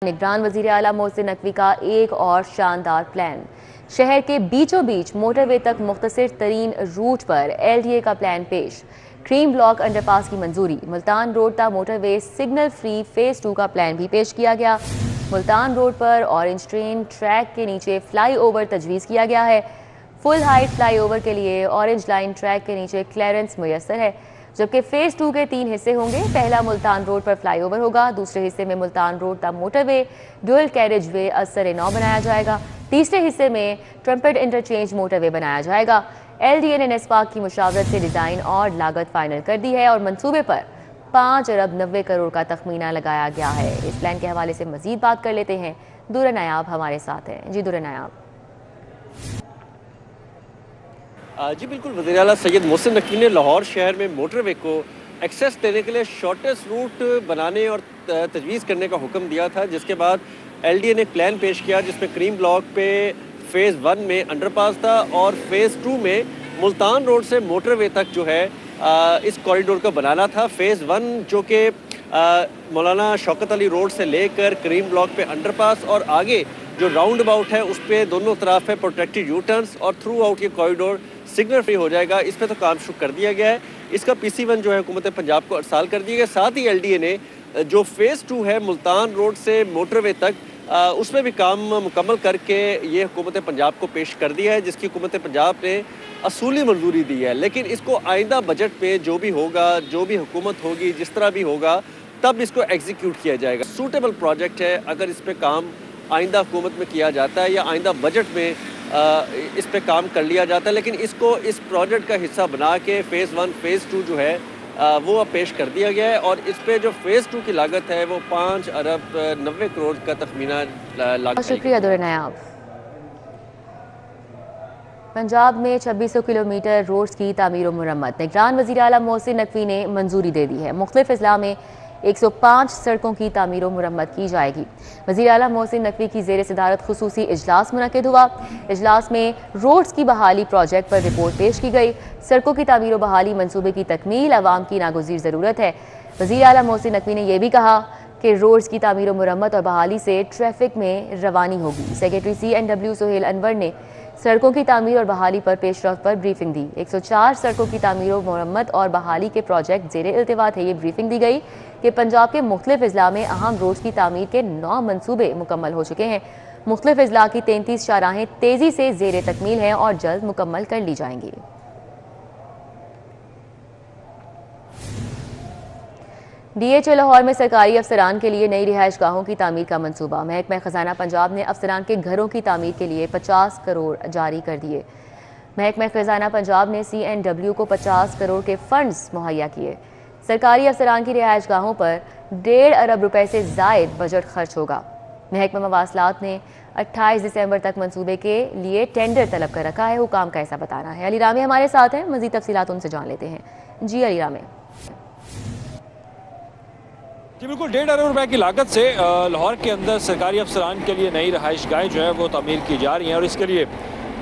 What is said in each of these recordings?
निगरान वजीर आला मोहसिन नकवी का एक और शानदार प्लान। शहर के बीचों बीच मोटरवे तक मुख्तसर तरीन रूट पर LDA का प्लान पेश। क्रीम ब्लॉक अंडरपास की मंजूरी। मुल्तान रोड तक मोटरवे सिग्नल फ्री फेज 2 का प्लान भी पेश किया गया। मुल्तान रोड पर ऑरेंज ट्रेन ट्रैक के नीचे फ्लाईओवर तजवीज़ किया गया है। फुल हाइट फ्लाईओवर के लिए ऑरेंज लाइन ट्रैक के नीचे क्लियरेंस मुयस्सर है, जबकि फेज 2 के 3 हिस्से होंगे। पहला मुल्तान रोड पर फ्लाईओवर होगा, दूसरे हिस्से में मुल्तान रोड तक मोटरवे डुअल कैरेज वे असर नौ बनाया जाएगा, तीसरे हिस्से में ट्रम्पेट इंटरचेंज मोटरवे बनाया जाएगा। LDA ने नेस्पाक की मुशावरत से डिज़ाइन और लागत फाइनल कर दी है और मंसूबे पर 5 अरब 90 करोड़ का तखमीना लगाया गया है। इस प्लान के हवाले से मजीद बात कर लेते हैं। दुर्र नायाब हमारे साथ हैं। जी दुर्र नायाब। जी बिल्कुल, वज़ीर आला सैयद मोहसिन नकवी ने लाहौर शहर में मोटरवे को एक्सेस देने के लिए शॉर्टेस्ट रूट बनाने और तजवीज़ करने का हुक्म दिया था, जिसके बाद LDA ने प्लान पेश किया जिसमें क्रीम ब्लॉक पे फ़ेज़ 1 में अंडरपास था और फ़ेज़ 2 में मुल्तान रोड से मोटरवे तक जो है इस कॉरिडोर को बनाना था। फ़ेज़ 1 जो कि मौलाना शौकत अली रोड से लेकर क्रीम ब्लॉक पे अंडरपास और आगे जो राउंड अबाउट है उस पर दोनों तरफ है प्रोटेक्टेड यू टर्न्स और थ्रू आउट ये कॉरिडोर सिग्नल फ्री हो जाएगा। इस पर तो काम शुरू कर दिया गया है। इसका PC1 जो है हुकूमत पंजाब को अरसाल कर दिया गया। साथ ही LDA ने जो फ़ेज़ 2 है मुल्तान रोड से मोटरवे तक उसमें भी काम मुकम्मल करके ये हुकूमत पंजाब को पेश कर दिया है, जिसकी हुकूमत पंजाब ने असूली मंजूरी दी है। लेकिन इसको आइंदा बजट पे जो भी होगा, जो भी हुकूमत होगी, जिस तरह भी होगा, तब इसको एग्जीक्यूट किया जाएगा। सूटेबल प्रोजेक्ट है। अगर इस पर काम आइंदा हुकूमत में किया जाता है या आइंदा बजट में इस पे काम कर लिया जाता है, लेकिन इसको इस प्रोजेक्ट का हिस्सा बना के फ़ेज़ 1 फ़ेज़ 2 जो है वो अब पेश कर दिया गया है और इस पे जो फ़ेज़ 2 की लागत है वो 5 अरब 90 करोड़ का तखमीना लागत। शुक्रिया दुर्र नायाब। पंजाब में 2600 किलोमीटर रोड्स की तामीर और मुरम्मत। निगरान वज़ीर आला मोहसिन नकवी ने मंजूरी दे दी है। मुख्तलिफ अजला में 105 सड़कों की तामीर और मुरम्मत की जाएगी। वज़ीर आला मोहसिन नकवी की ज़ेर सदारत खुसूसी इजलास मुनक़िद हुआ। इजलास में रोड्स की बहाली प्रोजेक्ट पर रिपोर्ट पेश की गई। सड़कों की तामीर और बहाली मनसूबे की तकमील अवाम की नागुज़ीर ज़रूरत है। वज़ीर आला मोहसिन नकवी ने यह भी कहा कि रोड्स की तामीर और मुरम्मत और बहाली से ट्रैफिक में रवानी होगी। सेक्रेटरी CNW सोहेल अनवर ने सड़कों की तामीर और बहाली पर पेशरफ्त पर ब्रीफिंग दी। 104 सड़कों की तामीर और मुरम्मत और बहाली के प्रोजेक्ट ज़ेरे इल्तिवा थे। ये ब्रीफिंग दी गई कि पंजाब के मुख्तलिफ अजला में अहम रोड्स की तामीर के 9 मनसूबे मुकम्मल हो चुके हैं। मुख्तलिफ अजला की 33 शाहराहें तेज़ी से ज़ेरे तकमील हैं और जल्द मुकम्मल कर ली जाएंगी। DHA लाहौर में सरकारी अफसरान के लिए नई रिहाइश गाहों की तामीर का मंसूबा। महकमा खजाना पंजाब ने अफसरान के घरों की तामीर के लिए 50 करोड़ जारी कर दिए। महकमा खजाना पंजाब ने CNW को 50 करोड़ के फंड्स मुहैया किए। सरकारी अफसरान की रिहाइश गाहों पर 1.5 अरब रुपए से ज़ायद बजट खर्च होगा। महकमा मवासलात ने 28 दिसंबर तक मंसूबे के लिए टेंडर तलब कर रखा है। हुकाम का ऐसा बताना है। अली रामे हमारे साथ हैं, मजीद तफसीलात उनसे जान लेते हैं। जी अली रामे। जी बिल्कुल, 1.5 अरब रुपए की लागत से लाहौर के अंदर सरकारी अफसरान के लिए नई रहाइश गाहें जो है वो तामीर की जा रही हैं और इसके लिए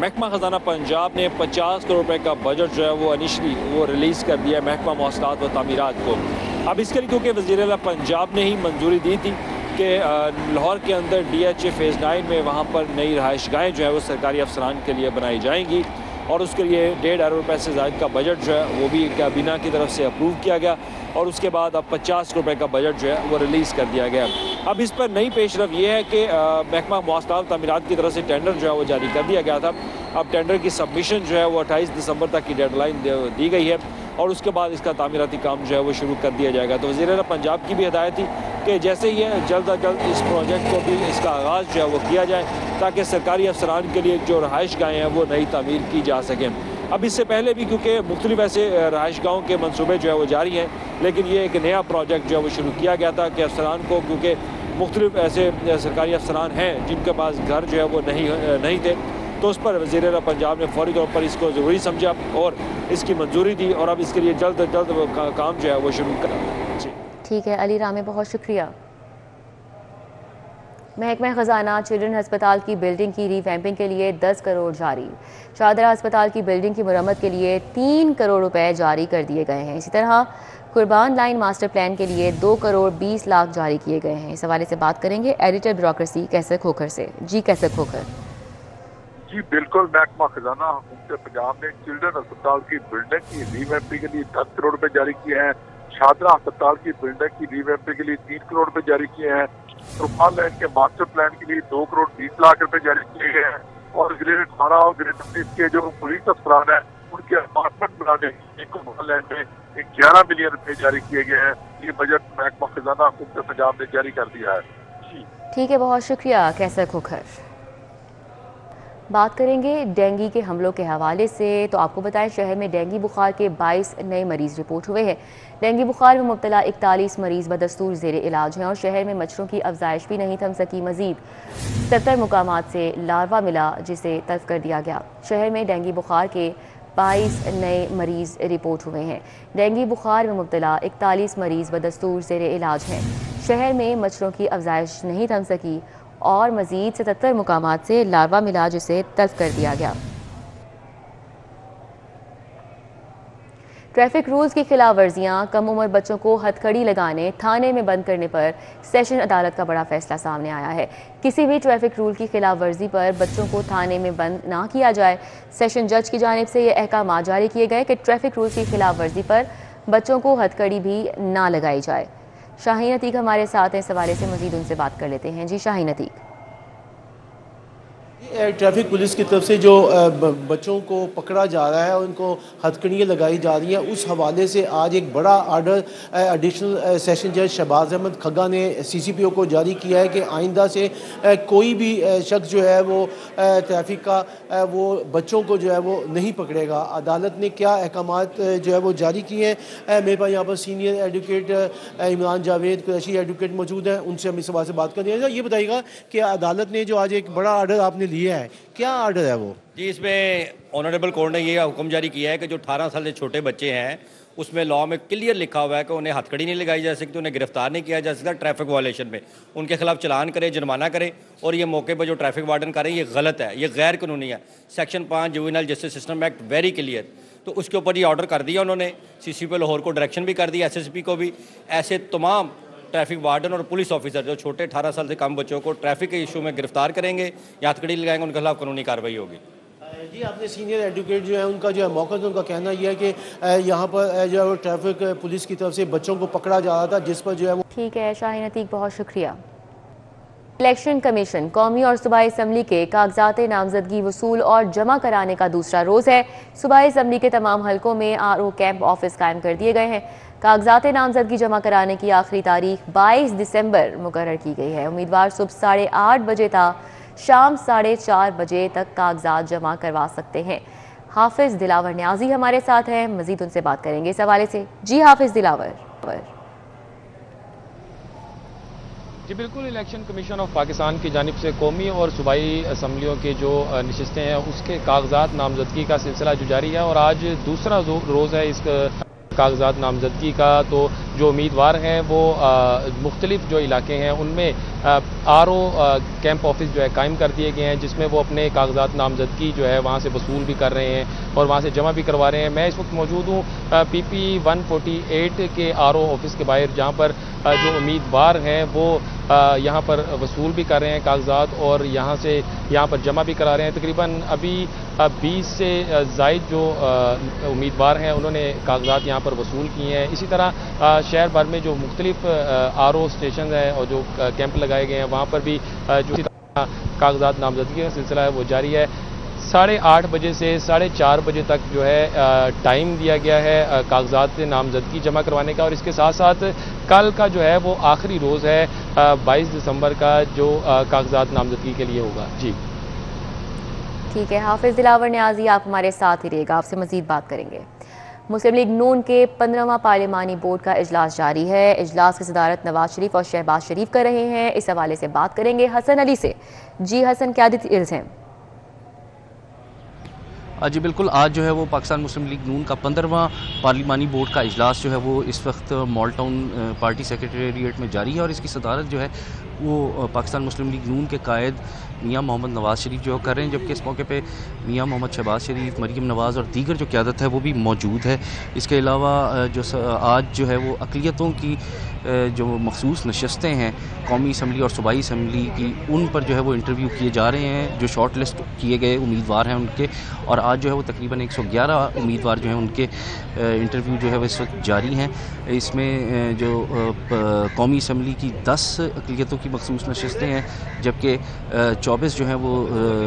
महकमा खजाना पंजाब ने 50 करोड़ रुपए का बजट जो है वो इनिशली वो रिलीज़ कर दिया है महकमा मवासलात व तामीरात को। अब इसके लिए क्योंकि वज़ीर आला पंजाब ने ही मंजूरी दी थी कि लाहौर के अंदर DHA फ़ेज़ 9 में वहाँ पर नई रहाइश गाहें जो है वो सरकारी अफसरान के लिए बनाई जाएंगी और उसके लिए 1.5 अरब रुपए से ज़ायद का बजट जो है वो भी कैबिना की तरफ से अप्रूव किया गया और उसके बाद अब 50 रुपए का बजट जो है वो रिलीज़ कर दिया गया। अब इस पर नई पेशरफ ये है कि महकमा मवासलात तामीरात की तरफ से टेंडर जो है वो जारी कर दिया गया था। अब टेंडर की सबमिशन जो है वो 28 दिसंबर तक की डेडलाइन दी गई है और उसके बाद इसका तामीराती काम जो है वो शुरू कर दिया जाएगा। तो वज़ीर आला पंजाब की भी हिदायत थी कि जैसे ही जल्द अज जल्द इस प्रोजेक्ट को भी इसका आगाज़ जो है वो किया जाए ताकि सरकारी अफसरान के लिए जो रहाइश गाहें हैं वो नई तामीर की जा सकें। अब इससे पहले भी क्योंकि मुख्तलिफ ऐसे रहाइश गाहों के मनसूबे जो है वो जारी हैं, लेकिन ये एक नया प्रोजेक्ट जो है वो शुरू किया गया था कि अफसरान को, क्योंकि मुख्तलिफ ऐसे सरकारी अफसरान हैं जिनके पास घर जो है वो नहीं थे, तो उस पर वज़ीर आला पंजाब ने फौरी तौर पर इसको ज़रूरी समझा और इसकी मंजूरी दी और अब इसके लिए जल्द अज जल्द काम जो है वो शुरू करा। जी ठीक है अली रामे, बहुत शुक्रिया। महकमा खजाना चिल्ड्रन अस्पताल की बिल्डिंग की रीवैम्पिंग के लिए 10 करोड़ जारी। शाहदरा अस्पताल की बिल्डिंग की मरम्मत के लिए 3 करोड़ रुपए जारी कर दिए गए हैं। इसी तरह कुर्बान लाइन मास्टर प्लान के लिए 2 करोड़ 20 लाख जारी किए गए हैं। इस हवाले से बात करेंगे एडिटर ब्यूरोक्रेसी कैसर खोखर से। जी कैसर खोखर। जी बिल्कुल, महकमा खजाना हुकूमत पंजाब ने चिल्ड्रन अस्पताल की बिल्डिंग की रीवैम्पिंग के लिए 10 करोड़ रुपए जारी किए हैं। शाहदरा अस्पताल की बिल्डिंग की रीवैम्पिंग के लिए 3 करोड़ रुपए जारी किए हैं। कुर्बान लाइन के मास्टर प्लान के लिए 2 करोड़ 20 लाख रुपए जारी किए गए हैं। और ग्रेड 18 और ग्रेड 19 के जो पुलिस अस्पताल है उनके अपार्टमेंट बनाने के कुर्बान लाइन में 11 मिलियन रुपए जारी किए गए हैं। ये बजट महकमा खजाना हुकूमत पंजाब ने जारी कर दिया है। ठीक है, बहुत शुक्रिया कैसर खोखर। बात करेंगे डेंगू के हमलों के हवाले से। तो आपको बताएं, शहर में डेंगू बुखार के 22 नए मरीज रिपोर्ट हुए हैं। डेंगू बुखार में मुब्तला 41 मरीज बदस्तूर जेर इलाज हैं और शहर में मच्छरों की अफजाइश भी नहीं थम सकी। मजीद 70 मुकामात से लार्वा मिला जिसे तल्फ कर दिया गया। शहर में डेंगू बुखार के 22 नए मरीज रिपोर्ट हुए हैं। डेंगू बुखार में मुब्तला 41 मरीज बदस्तूर जेर इलाज हैं। शहर में मच्छरों की अफजाइश नहीं थम सकी और मजीद 77 मुकामात से लार्वा मिला जिसे तल्फ कर दिया गया। ट्रैफिक रूल्स की खिलाफ वर्जियाँ, कम उम्र बच्चों को हथकड़ी लगाने, थाने में बंद करने पर सेशन अदालत का बड़ा फैसला सामने आया है। किसी भी ट्रैफिक रूल की खिलाफ वर्जी पर बच्चों को थाने में बंद ना किया जाए। सेशन जज की जानिब से ये अहकाम जारी किए गए कि ट्रैफिक रूल्स की खिलाफ वर्जी पर बच्चों को हथकड़ी भी ना लगाई जाए। शाहीन अतीक हमारे साथ हैं, इस हवाले से मजीद उनसे बात कर लेते हैं। जी शाहीन अतीक। ट्रैफिक पुलिस की तरफ से जो बच्चों को पकड़ा जा रहा है, उनको हथकड़ियाँ लगाई जा रही हैं, उस हवाले से आज एक बड़ा आर्डर एडिशनल सेशन जज शहबाज अहमद खग्गा ने CCPO को जारी किया है कि आइंदा से कोई भी शख्स जो है वो ट्रैफिक का वो बच्चों को जो है वो नहीं पकड़ेगा। अदालत ने क्या अहकामात जो है वो जारी किए हैं। मेरे पास यहाँ पर senior advocate Imran Javed Qureshi advocate मौजूद हैं, उनसे हम इस सवाल से बात करेंगे। ये बताइएगा कि अदालत ने जो आज एक बड़ा आर्डर आपने लिया है, क्या आर्डर है वो? जी, इसमें ऑनरेबल कोर्ट ने ये हुक्म जारी किया है कि जो 18 साल से छोटे बच्चे हैं उसमें लॉ में क्लियर लिखा हुआ है कि उन्हें हथकड़ी नहीं लगाई जा सकती, उन्हें गिरफ्तार नहीं किया जा सकता। ट्रैफिक वायलेशन में उनके खिलाफ चलान करे, जुर्माना करे। और ये मौके पर जो ट्रैफिक वार्डन कर रहे हैं ये गलत है, ये गैर कानूनी है। Section 5 juvenile justice system act very clear. तो उसके ऊपर ये ऑर्डर कर दिया उन्होंने। CCPO लाहौर को डायरेक्शन भी कर दिया, SSP को भी। ऐसे तमाम ट्रैफिक वार्डन और पुलिस ऑफिसर जो छोटे 18 साल से कम बच्चों को ट्रैफिक के इशू में गिरफ्तार करेंगे या हथकड़ी लगाएंगे, उनके खिलाफ कानूनी कार्रवाई होगी। जी, आपने सीनियर एडवोकेट जो है उनका जो है मौका तो उनका कहना यह है कि यहाँ पर जो है वो ट्रैफिक पुलिस की तरफ से बच्चों को पकड़ा जा रहा था, जिस पर जो है वो। ठीक है शाहीन अतीक, बहुत शुक्रिया। इलेक्शन कमीशन कौमी और सूबाई असम्बली के कागजात नामजदगी वसूल और जमा कराने का दूसरा रोज़ है। सूबाई असम्बली के तमाम हलकों में RO कैंप ऑफिस कायम कर दिए गए हैं। कागजात नामजदगी जमा कराने की आखिरी तारीख 22 दिसंबर मुकर्रर की गई है। उम्मीदवार सुबह 8:30 बजे था शाम 4:30 बजे तक कागजात जमा करवा सकते हैं। हाफिज दिलावर न्याजी हमारे साथ हैं, मजीद उनसे बात करेंगे इस हवाले से। जी हाफिज दिलावर। जी बिल्कुल, इलेक्शन कमीशन ऑफ पाकिस्तान की जानिब से कौमी और सूबाई असम्बलियों के जो नशिस्तें हैं उसके कागजात नामजदगी का सिलसिला जो जारी है और आज दूसरा रोज़ है इस कागजात नामजदगी का। तो जो उम्मीदवार हैं वो मुख्तलिफ जो इलाके हैं उनमें RO कैंप ऑफिस जो है कायम कर दिए गए हैं, जिसमें वो अपने कागजात नामजदगी जो है वहाँ से वसूल भी कर रहे हैं और वहाँ से जमा भी करवा रहे हैं। मैं इस वक्त मौजूद हूँ PP 148 के RO ऑफिस के बाहर, जहाँ पर जो उम्मीदवार हैं वो यहाँ पर वसूल भी कर रहे हैं कागजात और यहाँ पर जमा भी करा रहे हैं। तकरीबन अभी 20 से ज़ायद जो उम्मीदवार हैं उन्होंने कागजात यहाँ पर वसूल किए हैं। इसी तरह शहर भर में जो मुख्तलिफ RO स्टेशन हैं और जो कैंप लगाए गए हैं वहाँ पर भी जो कागजात नामजदगी का सिलसिला है वो जारी है। 8:30 बजे से 4:30 बजे तक जो है टाइम दिया गया है कागजात नामजदगी जमा करवाने का और इसके साथ साथ कल का जो है वो आखिरी रोज़ है 22 दिसंबर का जो कागजात नामजदगी के लिए होगा। जी ठीक है हाफिज दिलावर न्याजी, आप हमारे साथ ही रहेगा, आपसे मजीद बात करेंगे। मुस्लिम लीग नून के 15वां पार्लिमानी बोर्ड का इजलास जारी है। इजलास की सदारत नवाज शरीफ और शहबाज शरीफ कर रहे हैं। इस हवाले से बात करेंगे हसन अली से। जी हसन, क्या डिटेल्स हैं? जी बिल्कुल, आज जो है वो पाकिस्तान मुस्लिम लीग नून का 15वां पार्लिमानी बोर्ड का इजलास जो है वो इस वक्त मॉल टाउन पार्टी सेक्रेटेरिएट में जारी है और इसकी सदारत जो है वो पाकिस्तान मुस्लिम लीग नून के कायद मियां मोहम्मद नवाज़ शरीफ जो कर रहे हैं, जबकि इस मौके पे मियां मोहम्मद शहबाज शरीफ, मरीम नवाज़ और दीगर जो क़यादत है वो भी मौजूद है। इसके अलावा आज जो है वो अक़लियतों की जो मखसूस नशस्तें हैं कौमी असम्बली और सूबाई असम्बली की, उन पर जो है वो इंटरव्यू किए जा रहे हैं जो शॉर्ट लिस्ट किए गए उम्मीदवार हैं उनके। और आज जो है वो तकरीबन 111 उम्मीदवार जो हैं उनके इंटरव्यू जो है वो इस वक्त जारी हैं। इसमें जो कौमी असम्बली की 10 अक़लियतों की मखसूस नशस्तें हैं, जबकि 24 जो हैं वो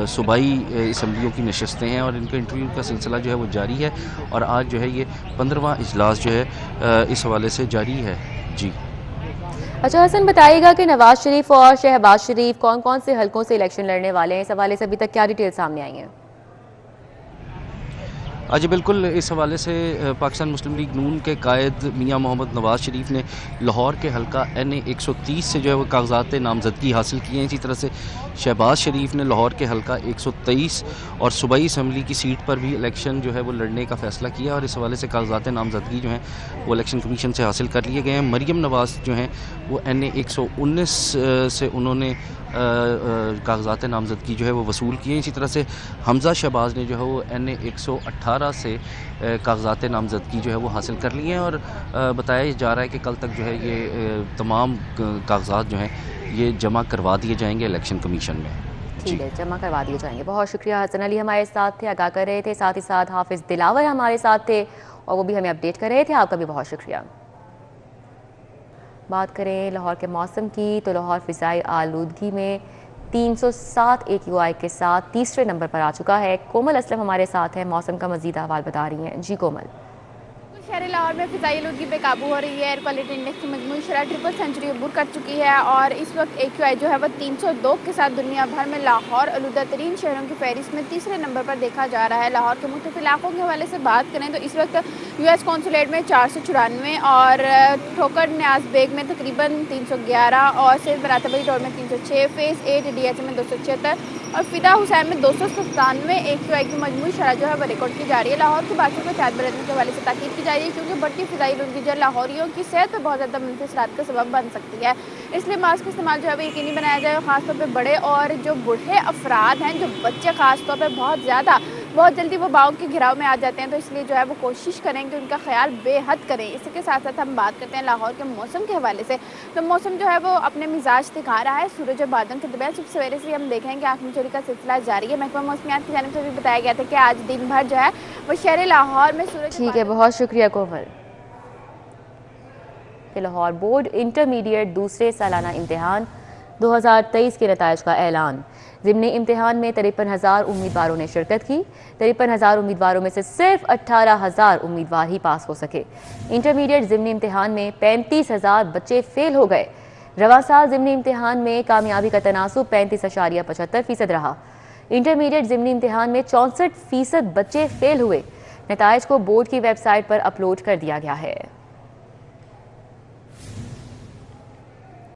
सूबाई असम्बलियों की नशस्तें हैं और इनके इंटरव्यू का सिलसिला जो है वो जारी है। और आज जो है ये 15वां इजलास जो है इस हवाले से जारी है। जी अच्छा हसन, बताइएगा कि नवाज शरीफ और शहबाज शरीफ कौन कौन से हलकों से इलेक्शन लड़ने वाले हैं? इस हवाले से अभी तक क्या डिटेल सामने आई हैं? जी बिल्कुल, इस हवाले से पाकिस्तान मुस्लिम लीग नून के कायद मियां मोहम्मद नवाज़ शरीफ ने लाहौर के हलका NA 130 से जो है वो कागजात नामजदगी हासिल किए हैं। इसी तरह से शहबाज शरीफ ने लाहौर के हलका 123 और सूबाई असम्बली की सीट पर भी इलेक्शन जो है वो लड़ने का फ़ैसला किया और इस हवाले से कागजात नामजदगी जो हैं वो इलेक्शन कमीशन से हासिल कर लिए गए हैं। मरीम नवाज़ जो हैं वो NA 119 से उन्होंने कागजात नामजदगी जो है वो वसूल किए। इसी तरह से हमज़ा शहबाज ने जो है वो NA 118 से कागजात नामजदगी जो है वो हासिल कर लिए हैं और बताया जा रहा है कि कल तक जो है ये तमाम कागजात जो हैं ये जमा करवा दिए जाएंगे इलेक्शन कमीशन में। ठीक है, जमा करवा दिए जाएंगे। बहुत शुक्रिया। हसन अली हमारे साथ थे, आगाह कर रहे थे, साथ ही साथ हाफिज़ दिलावर हमारे साथ थे और वो भी हमें अपडेट कर रहे थे। आपका भी बहुत शुक्रिया। बात करें लाहौर के मौसम की तो लाहौर फ़िज़ाई आलूदगी में 307 AQI के साथ तीसरे नंबर पर आ चुका है। कोमल असलम हमारे साथ हैं, मौसम का मज़ीद अहवाल बता रही हैं। जी कोमल। शहर लाहौर में फ़िज़ाई आलूदगी बेकाबू हो रही है। एयर क्वालिटी इंडेक्स की मजमूई शरह ट्रिपल सेंचुरी अबूर कर चुकी है और इस वक्त AQI जो है वह 302 के साथ दुनिया भर में लाहौर आलूदा तरीन शहरों की फहरिस्त में तीसरे नंबर पर देखा जा रहा है। लाहौर के मुख्तलिफ इलाकों के हवाले से बात करें तो इस वक्त US कौंसुलेट में 494 और ठोकर न्याज बेग में तकरीबन 311 और सिर्फ बरातबरी रोड में 306, फ़ेज़ 8 DH में 276 और फ़िदा हुसैन में 297 AQI की मजमूई शरह जो है वह रिकॉर्ड की जा रही है। लाहौर के बाकी को एहतियात बरतने के हवाले से ताकीद की जा रही है क्योंकि बढ़ती फ़िज़ाई आलूदगी जो लाहौरियों की सेहत पर बहुत ज़्यादा मुनफी असरात का सबब बन सकती है। इसलिए मास्क का इस्तेमाल जो है वो यकीनी बनाया जाए। ख़ासतौर पर बड़े और जो बूढ़े अफराद हैं, जो बच्चे ख़ासतौर पर बहुत जल्दी वबाओं के घिराव में आ जाते हैं, तो इसलिए जो है वो कोशिश करें कि उनका ख्याल बेहद करें। इसी के साथ साथ हम बात करते हैं लाहौर के मौसम के हवाले से। तो मौसम जो है वो अपने मिजाज दिखा रहा है। सूरज और बादलों के दरमियान सुबह सवेरे से हम देखें कि आँख चोरी का सिलसिला जारी है। महकमा मौसमियात की जानिब से भी बताया गया था कि आज दिन भर जो है वो शहर लाहौर में सूरज। ठीक है, बहुत शुक्रिया कोमल। लाहौर बोर्ड इंटरमीडिएट दूसरे सालाना इम्तिहान 2023 के नताइज का ऐलान। ज़िमनी इम्तिहान में 53,000 उम्मीदवारों ने शिरकत की। 53,000 उम्मीदवारों में से सिर्फ 18,000 उम्मीदवार ही पास हो सके। इंटरमीडिएट ज़िमनी इम्तिहान में 35,000 बच्चे फेल हो गए। रवां साल ज़िमनी इम्तिहान में कामयाबी का तनासुब 35.75% रहा। इंटरमीडिएट ज़िमनी इम्तिहान में 64% बच्चे फेल हुए। नताइज को बोर्ड की वेबसाइट पर अपलोड कर दिया गया है।